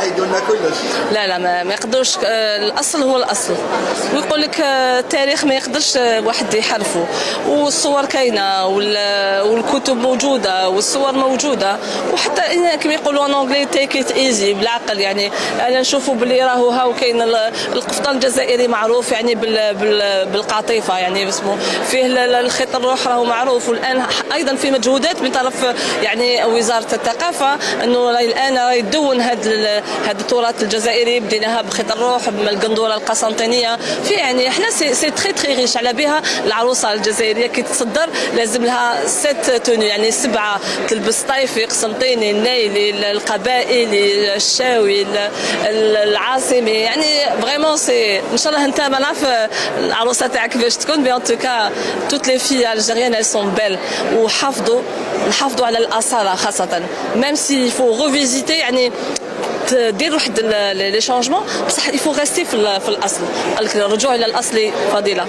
يحيدوا لنا كلش. لا لا ما يقدروش. الاصل هو الاصل، ويقول لك التاريخ ما يقدرش واحد يحرفه، والصور كاينه والكتب موجوده والصور موجوده، وحتى كما يقولوا ان انجلي تيك ات ايزي بالعقل. يعني انا نشوفوا باللي راهو هاو كاين القفطان الجزائري معروف يعني بالقاطفه، يعني اسمه فيه الخيط الروح راهو معروف، والان ايضا في مجهودات من طرف يعني وزاره الثقافه انه الان يدون هذا التراث الجزائري. بديناها بخيط الروح بالقندوره القسنطينيه، في يعني احنا سي تري تري ريش. على بها العروسه الجزائريه كي تصدر لازم لها 7 توني، يعني 7 تلبس طايفي قسنطيني النايلي القبائلي الشاوي العاصمي، يعني فريمون سي. ان شاء الله انت ما نعرف العروسه تاعك كيفاش تكون، بي ان توكا توت لي في الجيريان elles sont belles، نحافظوا على الاصاله خاصه ميم سي فو ريفيزيتي، يعني دير واحد لي شونجمون، بصح يفو غاستي في الاصل. الرجوع الى الاصل فضيله.